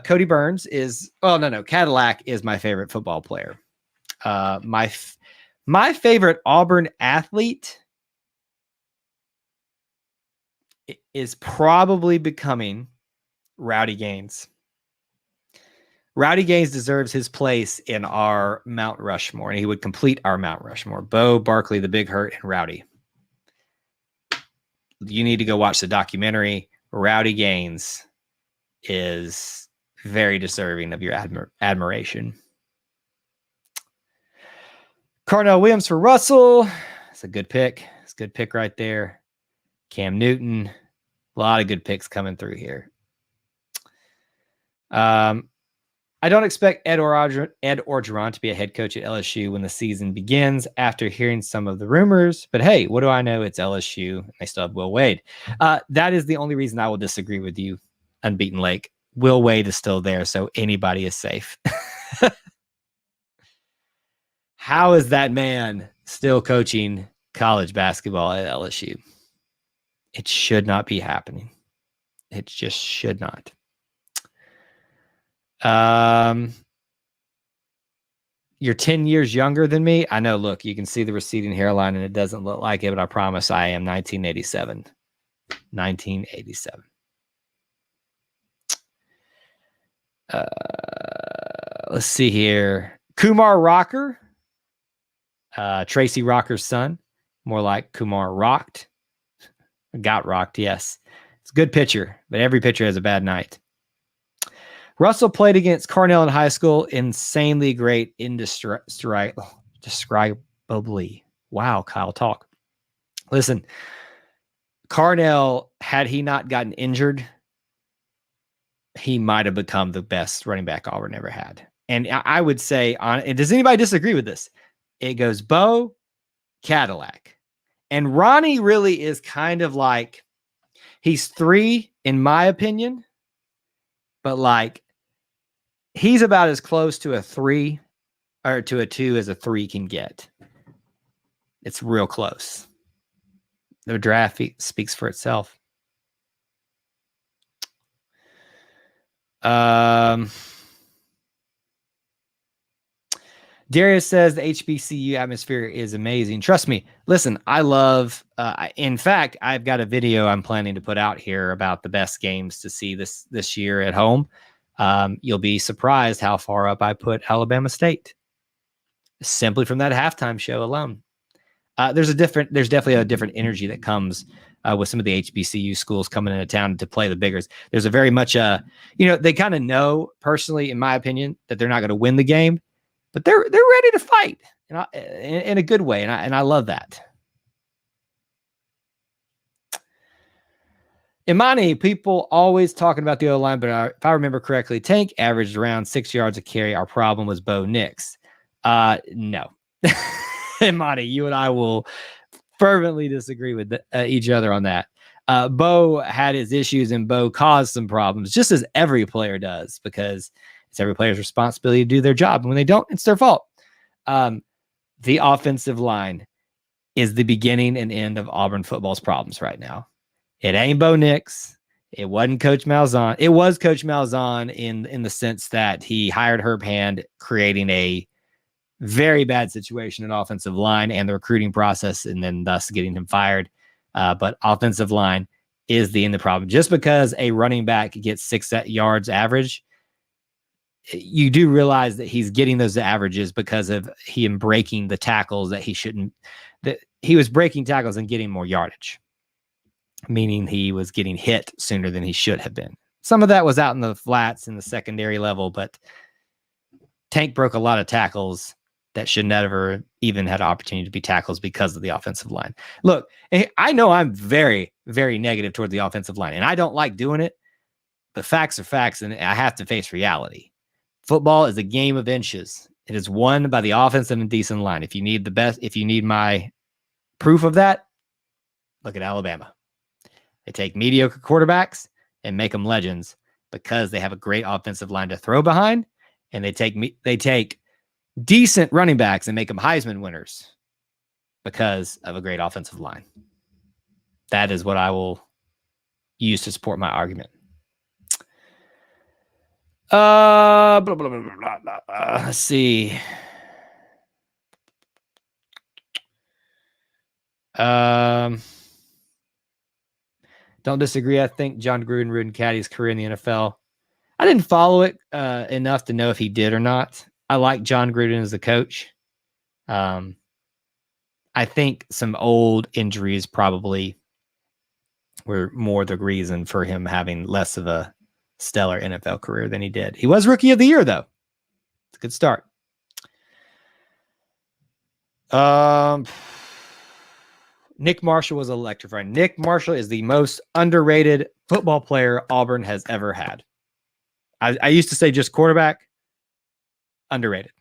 A: Cody Burns is, Cadillac is my favorite football player. My favorite Auburn athlete is probably becoming Rowdy Gaines. Rowdy Gaines deserves his place in our Mount Rushmore, and he would complete our Mount Rushmore. Bo, Barkley, the Big Hurt, and Rowdy. You need to go watch the documentary. Rowdy Gaines is very deserving of your admiration. Carnell Williams for Russell. It's a good pick. It's a good pick right there. Cam Newton. A lot of good picks coming through here. I don't expect Ed Orgeron to be a head coach at LSU when the season begins after hearing some of the rumors. But hey, what do I know? It's LSU. They still have Will Wade. That is the only reason I will disagree with you, Unbeaten Lake. Will Wade is still there, so anybody is safe. How is that man still coaching college basketball at LSU? It should not be happening. It just should not. You're 10 years younger than me. I know, look, you can see the receding hairline and it doesn't look like it, but I promise I am 1987. 1987. Let's see here. Kumar Rocker. Tracy Rocker's son. More like Kumar rocked. Got rocked, yes. It's a good pitcher, but every pitcher has a bad night. Russell played against Cornell in high school. Insanely great, indescribably. Wow, Kyle, talk. Listen, Cornell, had he not gotten injured, he might have become the best running back Auburn ever had. And I would say, does anybody disagree with this? It goes Bo, Cadillac. And Ronnie really is kind of like, he's 3, in my opinion, but like, he's about as close to a 3 or to a 2 as a 3 can get. It's real close. The draft speaks for itself. Darius says the HBCU atmosphere is amazing. Trust me. Listen, I love, in fact, I've got a video I'm planning to put out here about the best games to see this year at home. You'll be surprised how far up I put Alabama State. Simply from that halftime show alone. There's definitely a different energy that comes with some of the HBCU schools coming into town to play the biggers. There's a very much, they kind of know personally, in my opinion, that they're not going to win the game, but they're ready to fight in a good way, and I love that. Imani, people always talking about the O-line, but if I remember correctly, Tank averaged around 6 yards a carry. Our problem was Bo Nix. No. Imani, you and I will fervently disagree with each other on that. Bo had his issues and Bo caused some problems, just as every player does, because it's every player's responsibility to do their job. And when they don't, it's their fault. The offensive line is the beginning and end of Auburn football's problems right now. It ain't Bo Nix. It wasn't Coach Malzahn. It was Coach Malzahn in the sense that he hired Herb Hand, creating a very bad situation in offensive line and the recruiting process, and then thus getting him fired. But offensive line is the end of the problem. Just because a running back gets 6 yards average, you do realize that he's getting those averages because of him breaking the tackles that he shouldn't. That he was breaking tackles and getting more yardage, meaning he was getting hit sooner than he should have been. Some of that was out in the flats in the secondary level, but Tank broke a lot of tackles that should never even had opportunity to be tackles because of the offensive line. Look, I know I'm very, very negative toward the offensive line, and I don't like doing it, but facts are facts, and I have to face reality. Football is a game of inches. It is won by the offensive and decent line. If you need my proof of that, look at Alabama. They take mediocre quarterbacks and make them legends because they have a great offensive line to throw behind, and they take decent running backs and make them Heisman winners because of a great offensive line. That is what I will use to support my argument. Blah, blah, blah, blah, blah, blah. Let's see. Don't disagree. I think John Gruden ruined Caddy's career in the NFL. I didn't follow it enough to know if he did or not. I like John Gruden as a coach. I think some old injuries probably were more the reason for him having less of a stellar NFL career than he did. He was Rookie of the Year, though. It's a good start. Nick Marshall was electrifying. Nick Marshall is the most underrated football player Auburn has ever had. I used to say just quarterback. underrated.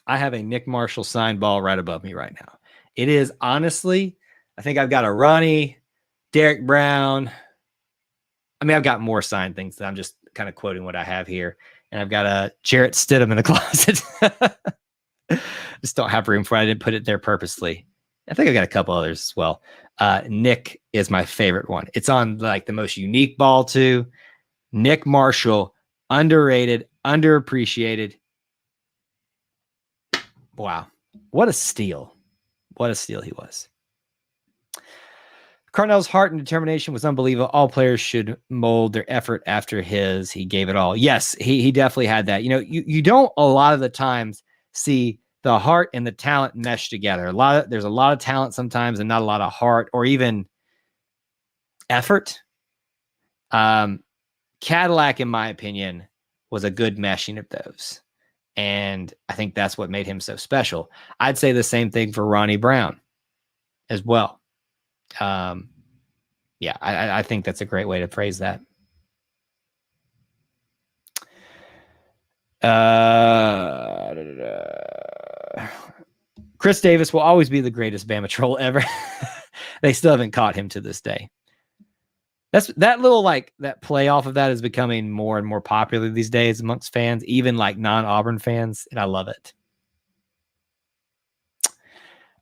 A: I have a Nick Marshall signed ball right above me right now. It is honestly, I think I've got a Ronnie, Derek Brown. I mean, I've got more signed things that I'm just kind of quoting what I have here. And I've got a Jarrett Stidham in the closet. Just don't have room for it. I didn't put it there purposely. I think I got a couple others as well. Nick is my favorite one. It's on like the most unique ball too. Nick Marshall, underrated, underappreciated. Wow. What a steal. What a steal he was. Carnell's heart and determination was unbelievable. All players should mold their effort after his. He gave it all. Yes, he definitely had that. You know, you don't a lot of the times see the heart and the talent mesh together. There's a lot of talent sometimes and not a lot of heart or even effort. Cadillac, in my opinion, was a good meshing of those. And I think that's what made him so special. I'd say the same thing for Ronnie Brown as well. Yeah, I think that's a great way to phrase that. Chris Davis will always be the greatest Bama troll ever. They still haven't caught him to this day. That little like that play off of that is becoming more and more popular these days amongst fans, even like non-Auburn fans, and I love it.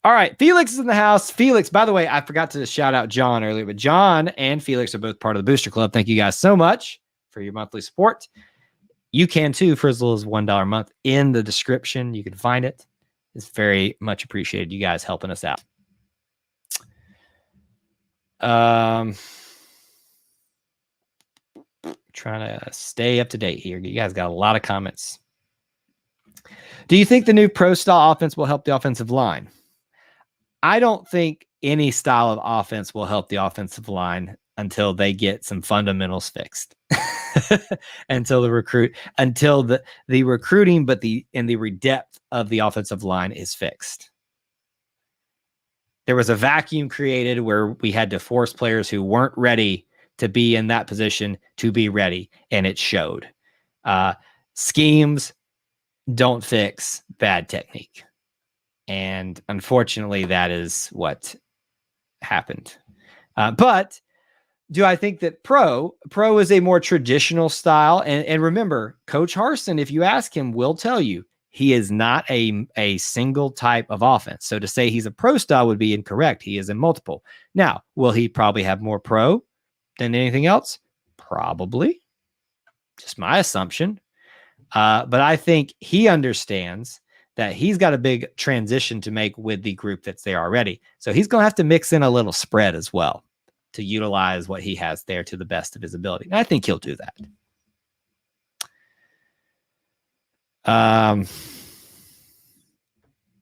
A: All right, Felix is in the house. Felix, by the way, I forgot to shout out John earlier, but John and Felix are both part of the Booster Club. Thank you guys so much for your monthly support. You can too for as little as $1 a month. In the description, you can find it. It's very much appreciated. You guys helping us out. Trying to stay up to date here. You guys got a lot of comments. Do you think the new pro style offense will help the offensive line? I don't think any style of offense will help the offensive line until they get some fundamentals fixed. Until the recruiting, but the depth of the offensive line is fixed. There was a vacuum created where we had to force players who weren't ready to be in that position to be ready, and it showed. Schemes don't fix bad technique. And unfortunately, that is what happened. But do I think that pro is a more traditional style? And remember, Coach Harsin, if you ask him, will tell you he is not a single type of offense. So to say he's a pro style would be incorrect. He is in multiple. Now, will he probably have more pro than anything else? Probably. Just my assumption. But I think he understands that he's got a big transition to make with the group that's there already. So he's going to have to mix in a little spread as well to utilize what he has there to the best of his ability. And I think he'll do that.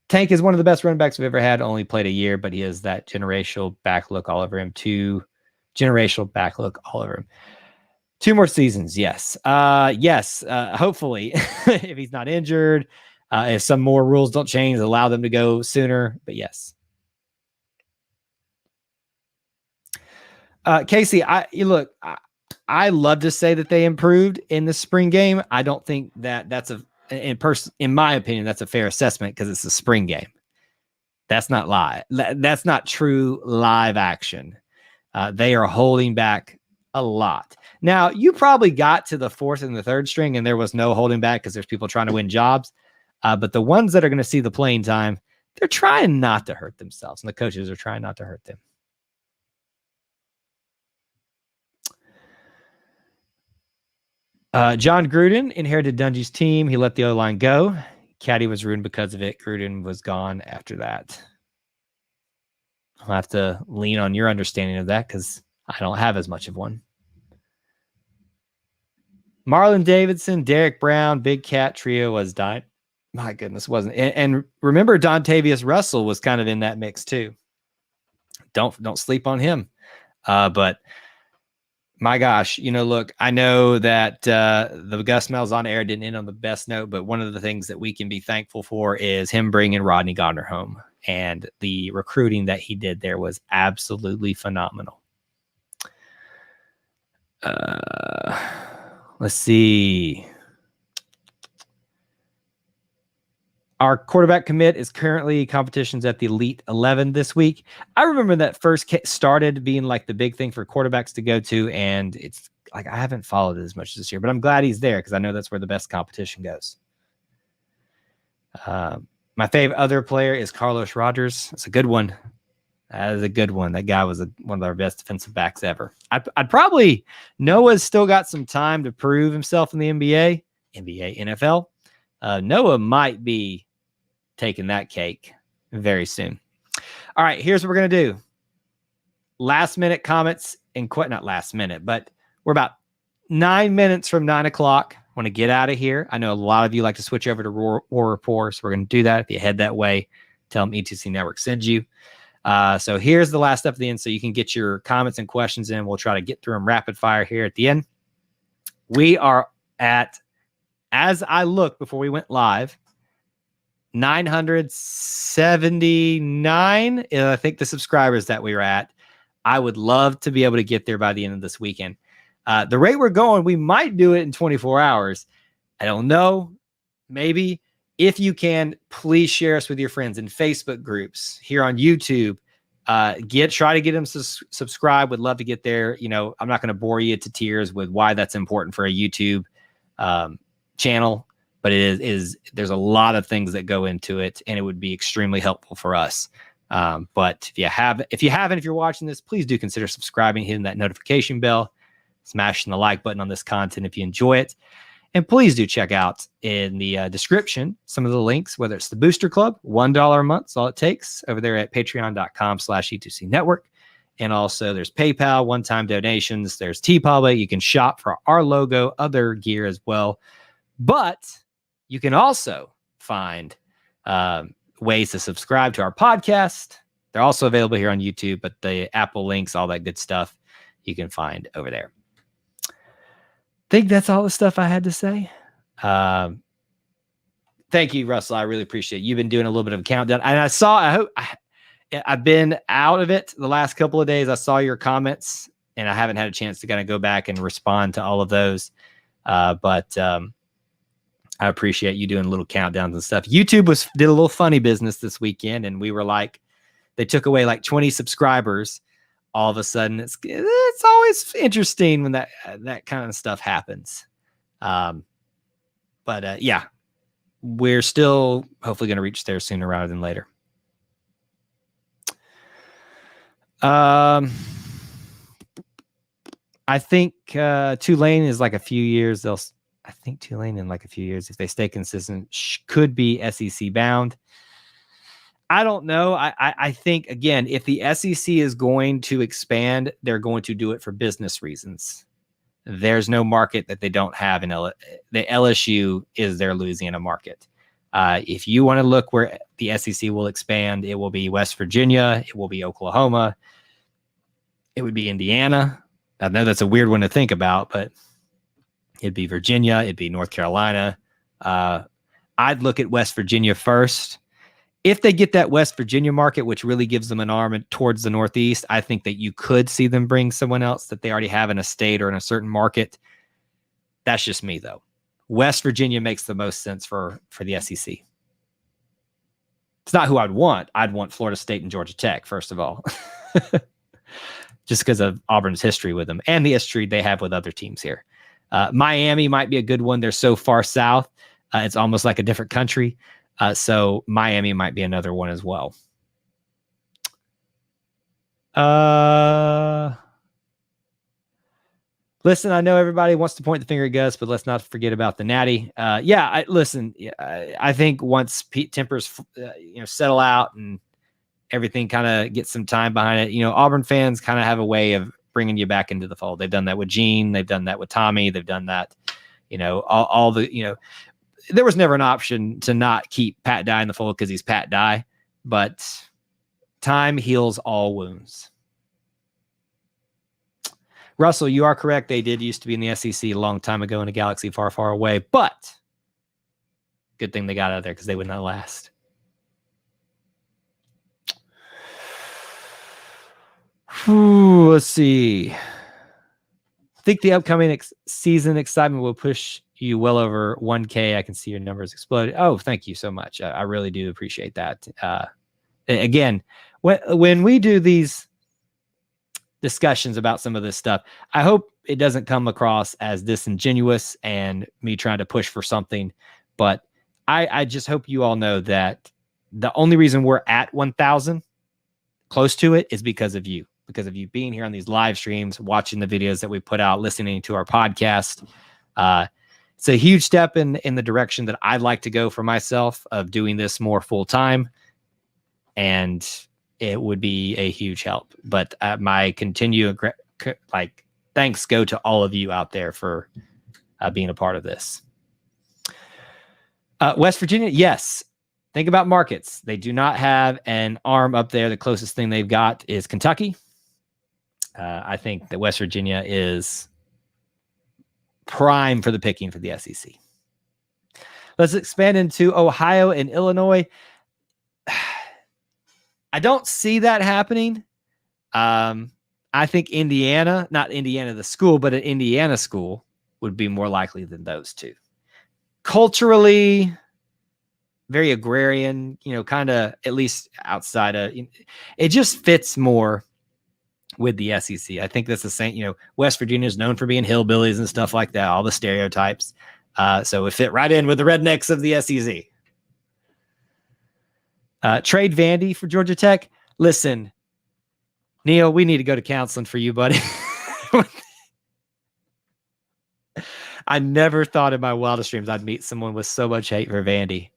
A: Tank is one of the best running backs we've ever had. Only played a year, but he has that generational back look all over him. Generational back look all over him. 2 more seasons. Yes. Hopefully, if he's not injured, if some more rules don't change, allow them to go sooner. But yes. Casey, I love to say that they improved in the spring game. I don't think that's in my opinion, that's a fair assessment because it's a spring game. That's not live. That's not true live action. They are holding back a lot. Now, you probably got to the 4th and the 3rd string and there was no holding back because there's people trying to win jobs. But the ones that are going to see the playing time, they're trying not to hurt themselves. And the coaches are trying not to hurt them. John Gruden inherited Dungy's team. He let the O-line go. Caddy was ruined because of it. Gruden was gone after that. I'll have to lean on your understanding of that because I don't have as much of one. Marlon Davidson, Derek Brown, Big Cat trio was dying. My goodness, wasn't. And remember, Dontavius Russell was kind of in that mix too. Don't sleep on him. But my gosh, look, I know that the Gus Mel's on air didn't end on the best note, but one of the things that we can be thankful for is him bringing Rodney Gardner home. And the recruiting that he did there was absolutely phenomenal. Let's see. Our quarterback commit is currently competitions at the Elite 11 this week. I remember that first started being like the big thing for quarterbacks to go to, and it's like I haven't followed it as much this year, but I'm glad he's there because I know that's where the best competition goes. My favorite other player is Carlos Rogers. It's a good one. That is a good one. That guy was one of our best defensive backs ever. I'd probably Noah's still got some time to prove himself in the NBA, NFL. Noah might be taking that cake very soon. All right, here's what we're gonna do. Last minute comments and not last minute, but we're about 9 minutes from 9 o'clock. Want to get out of here. I know a lot of you like to switch over to War Rapport, so we're going to do that. If you head that way, tell them E2C Network sends you. So here's the last stuff at the end, so you can get your comments and questions in. We'll try to get through them rapid fire here at the end. We are at, as I looked before we went live, 979. I think the subscribers that we were at. I would love to be able to get there by the end of this weekend. The rate we're going, we might do it in 24 hours. I don't know. Maybe. If you can, please share us with your friends in Facebook groups, here on YouTube. Try to get them subscribe. Would love to get there. You know, I'm not going to bore you to tears with why that's important for a YouTube channel, but there's a lot of things that go into it, and it would be extremely helpful for us. But if you're watching this, please do consider subscribing, hitting that notification bell, smashing the like button on this content if you enjoy it. And please do check out in the description some of the links, whether it's the Booster Club, $1 a month is all it takes, over there at patreon.com/E2C Network. And also there's PayPal, one-time donations. There's TeePublic. You can shop for our logo, other gear as well. But you can also find ways to subscribe to our podcast. They're also available here on YouTube, but the Apple links, all that good stuff, you can find over there. I think that's all the stuff I had to say. Thank you, Russell. I really appreciate it. You've been doing a little bit of a countdown. And I've been out of it the last couple of days. I saw your comments, and I haven't had a chance to kind of go back and respond to all of those. But I appreciate you doing little countdowns and stuff. YouTube did a little funny business this weekend, and we were like, they took away like 20 subscribers. All of a sudden, it's always interesting when that kind of stuff happens. But yeah, we're still hopefully going to reach there sooner rather than later. I think Tulane is like a few years. I think Tulane in like a few years, if they stay consistent, could be SEC bound. I don't know. I think, again, if the SEC is going to expand, they're going to do it for business reasons. There's no market that they don't have in the LSU is their Louisiana market. If you want to look where the SEC will expand, it will be West Virginia. It will be Oklahoma. It would be Indiana. I know that's a weird one to think about, but it'd be Virginia. It'd be North Carolina. I'd look at West Virginia first. If they get that West Virginia market, which really gives them an arm towards the Northeast, I think that you could see them bring someone else that they already have in a state or in a certain market. That's just me, though. West Virginia makes the most sense for the SEC. It's not who I'd want. I'd want Florida State and Georgia Tech, first of all. Just because of Auburn's history with them and the history they have with other teams here. Miami might be a good one. They're so far south. It's almost like a different country. So Miami might be another one as well. Listen, I know everybody wants to point the finger at Gus, but let's not forget about the Natty. I think once Pete Tempers, settle out and everything kind of gets some time behind it, Auburn fans kind of have a way of bringing you back into the fold. They've done that with Gene. They've done that with Tommy. They've done that, all the, there was never an option to not keep Pat Dye in the fold because he's Pat Dye, but time heals all wounds. Russell, you are correct. They did used to be in the SEC a long time ago in a galaxy far, far away, but good thing they got out of there because they would not last. Let's see. I think the upcoming season excitement will push you well over 1K. I can see your numbers exploded. Oh, thank you so much. I really do appreciate that. Again, when we do these discussions about some of this stuff, I hope it doesn't come across as disingenuous and me trying to push for something, but I just hope you all know that the only reason we're at 1,000, close to it, is because of you being here on these live streams, watching the videos that we put out, listening to our podcast. It's a huge step in the direction that I'd like to go for myself, of doing this more full time, and it would be a huge help. But my continued thanks go to all of you out there for being a part of this. West Virginia, yes. Think about markets. They do not have an arm up there. The closest thing they've got is Kentucky. I think that West Virginia is prime for the picking for the SEC. Let's expand into Ohio and Illinois. I don't see that happening. I think Indiana, not Indiana the school, but an Indiana school would be more likely than those two. Culturally, very agrarian, kind of, at least outside of, it just fits more with the SEC. I think that's the same, West Virginia is known for being hillbillies and stuff like that, all the stereotypes. So it fit right in with the rednecks of the SEC. Trade Vandy for Georgia Tech. Listen, Neil, we need to go to counseling for you, buddy. I never thought in my wildest dreams I'd meet someone with so much hate for Vandy.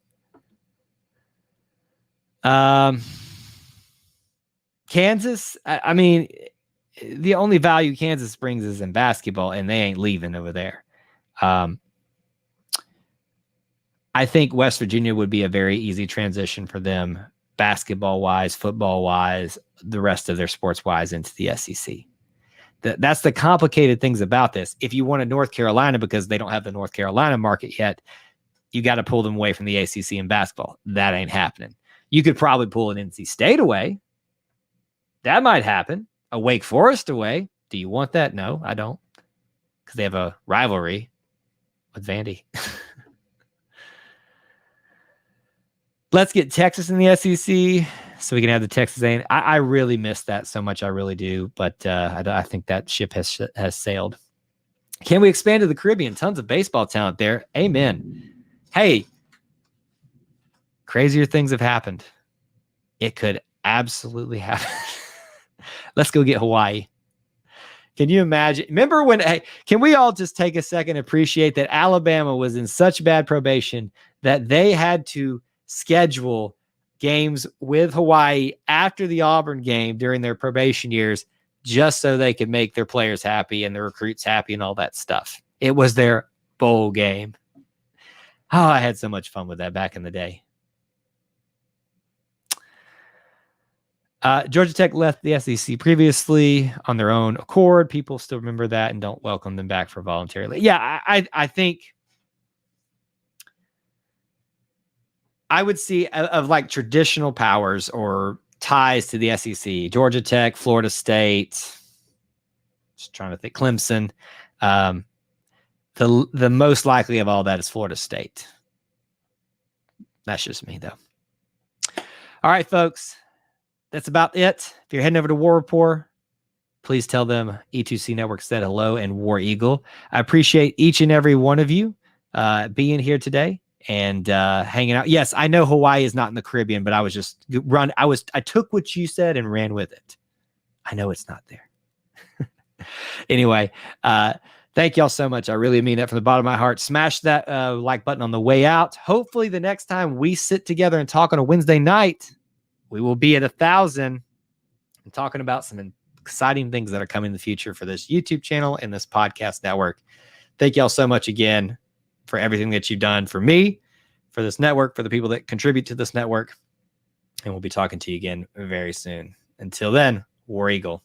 A: Kansas, I mean, the only value Kansas brings is in basketball, and they ain't leaving over there. I think West Virginia would be a very easy transition for them, basketball-wise, football-wise, the rest of their sports-wise, into the SEC. That's the complicated things about this. If you wanted North Carolina, because they don't have the North Carolina market yet, you got to pull them away from the ACC in basketball. That ain't happening. You could probably pull an NC State away. That might happen. A Wake Forest away. Do you want that? No, I don't. Because they have a rivalry with Vandy. Let's get Texas in the SEC so we can have the Texas A&M. I really miss that so much. I really do. But I think that ship has sailed. Can we expand to the Caribbean? Tons of baseball talent there. Amen. Hey, crazier things have happened. It could absolutely happen. Let's go get Hawaii. Can you imagine? Remember when, can we all just take a second and appreciate that Alabama was in such bad probation that they had to schedule games with Hawaii after the Auburn game during their probation years, just so they could make their players happy and their recruits happy and all that stuff. It was their bowl game. Oh, I had so much fun with that back in the day. Georgia Tech left the SEC previously on their own accord. People still remember that and don't welcome them back for voluntarily. Yeah, I think I would see of like traditional powers or ties to the SEC, Georgia Tech, Florida State, just trying to think, Clemson. The most likely of all that is Florida State. That's just me, though. All right, folks. That's about it. If you're heading over to War Rapport, please tell them E2C Network said hello and War Eagle. I appreciate each and every one of you being here today and hanging out. Yes, I know Hawaii is not in the Caribbean, but I was just I took what you said and ran with it. I know it's not there. Anyway, thank y'all so much. I really mean that from the bottom of my heart. Smash that like button on the way out. Hopefully the next time we sit together and talk on a Wednesday night, we will be at 1,000 and talking about some exciting things that are coming in the future for this YouTube channel and this podcast network. Thank y'all so much again for everything that you've done for me, for this network, for the people that contribute to this network. And we'll be talking to you again very soon. Until then, War Eagle.